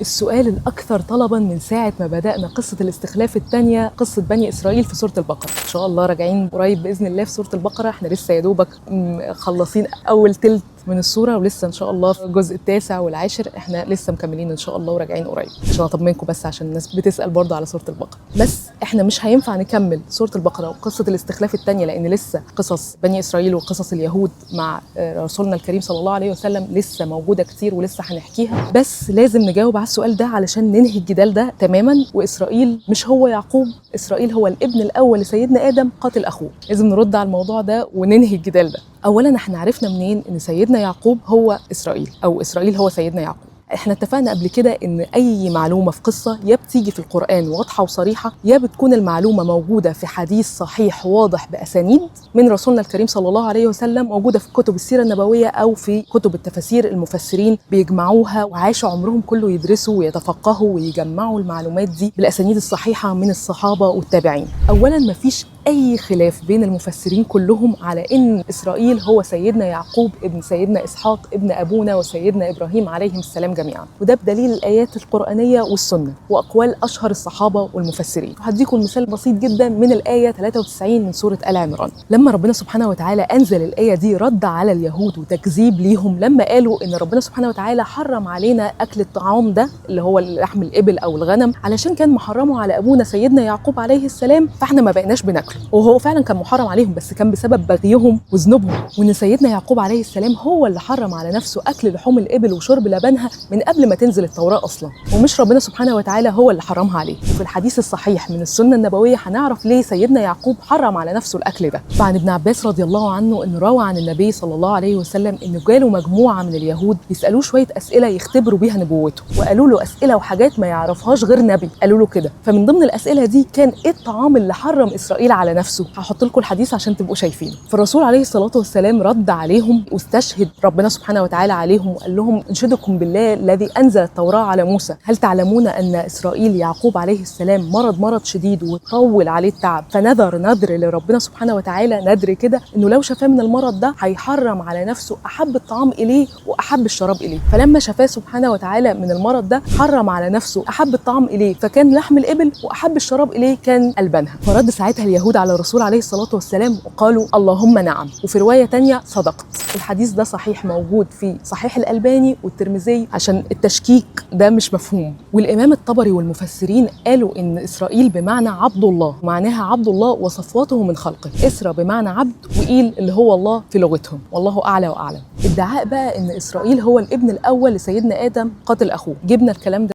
السؤال الأكثر طلباً من ساعة ما بدأنا قصة الاستخلاف الثانية، قصة بني إسرائيل في سورة البقرة. إن شاء الله راجعين قريب بإذن الله في سورة البقرة. إحنا لسه يا دوبك خلصين أول تلت من السورة، ولسه إن شاء الله في الجزء التاسع والعاشر. إحنا لسه مكملين إن شاء الله وراجعين قريب، عشان أطمنكم بس عشان الناس بتسأل برضه على سورة البقرة. بس إحنا مش هينفع نكمل سورة البقرة وقصة الاستخلاف الثانية، لأن لسه قصص بني إسرائيل وقصص اليهود مع رسولنا الكريم صلى الله عليه وسلم لسه موجودة كتير ولسه هنحكيها. بس لازم نجاوب على السؤال ده علشان ننهي الجدال ده تماما. وإسرائيل مش هو يعقوب، إسرائيل هو الابن الأول لسيدنا آدم قاتل أخوه. لازم نرد على الموضوع ده وننهي الجدال ده. أولا احنا عرفنا منين إن سيدنا يعقوب هو إسرائيل، أو إسرائيل هو سيدنا يعقوب؟ احنا اتفقنا قبل كده ان اي معلومه في قصه يا بتيجي في القران واضحه وصريحه، يا بتكون المعلومه موجوده في حديث صحيح واضح باسانيد من رسولنا الكريم صلى الله عليه وسلم، موجوده في كتب السيره النبويه او في كتب التفاسير. المفسرين بيجمعوها وعاشوا عمرهم كله يدرسوا ويتفقهوا ويجمعوا المعلومات دي بالاسانيد الصحيحه من الصحابه والتابعين. اولا مفيش أي خلاف بين المفسرين كلهم على إن إسرائيل هو سيدنا يعقوب ابن سيدنا إسحاق ابن أبونا وسيدنا إبراهيم عليهم السلام جميعا، وده بدليل الآيات القرآنية والسنة وأقوال أشهر الصحابة والمفسرين. هديكم مثال بسيط جدا من الآية 93 من سورة آل عمران، لما ربنا سبحانه وتعالى أنزل الآية دي رد على اليهود وتكذيب ليهم لما قالوا إن ربنا سبحانه وتعالى حرم علينا أكل الطعام ده اللي هو لحم الإبل أو الغنم علشان كان محرمه على أبونا سيدنا يعقوب عليه السلام، فإحنا ما بقيناش بناكله. وهو فعلا كان محرم عليهم بس كان بسبب بغيهم وذنوبهم، وان سيدنا يعقوب عليه السلام هو اللي حرم على نفسه اكل لحوم الابل وشرب لبنها من قبل ما تنزل التوراه اصلا، ومش ربنا سبحانه وتعالى هو اللي حرمها عليه. وفي الحديث الصحيح من السنه النبويه هنعرف ليه سيدنا يعقوب حرم على نفسه الاكل ده. فعن ابن عباس رضي الله عنه انه روى عن النبي صلى الله عليه وسلم انه جاله مجموعه من اليهود يسالوه شويه اسئله يختبروا بيها نبوته، وقالوا له اسئله وحاجات ما يعرفهاش غير نبي، قالوا له كده. فمن ضمن الاسئله دي كان ايه الطعام اللي حرم اسرائيل على نفسه؟ هحط لكم الحديث عشان تبقوا شايفينه. فالرسول عليه الصلاه والسلام رد عليهم واستشهد ربنا سبحانه وتعالى عليهم وقال لهم انشدكم بالله الذي انزل التوراه على موسى، هل تعلمون ان اسرائيل يعقوب عليه السلام مرض شديد وطول عليه التعب، فنذر نذر لربنا سبحانه وتعالى، نذر كده انه لو شفاه من المرض ده هيحرم على نفسه احب الطعام اليه واحب الشراب اليه. فلما شفاه سبحانه وتعالى من المرض ده حرم على نفسه احب الطعام اليه فكان لحم الابل، واحب الشراب اليه كان البنها. فرد ساعتها اليهود على الرسول عليه الصلاة والسلام وقالوا اللهم نعم، وفي رواية تانية صدقت. الحديث ده صحيح، موجود في صحيح الألباني والترمذي عشان التشكيك ده مش مفهوم. والإمام الطبري والمفسرين قالوا إن إسرائيل بمعنى عبد الله، معناها عبد الله وصفواته من خلقه. إسرى بمعنى عبد، وإيل اللي هو الله في لغتهم، والله أعلى وأعلم. ادعاء بقى إن إسرائيل هو الابن الأول لسيدنا آدم قاتل أخوه، جبنا الكلام ده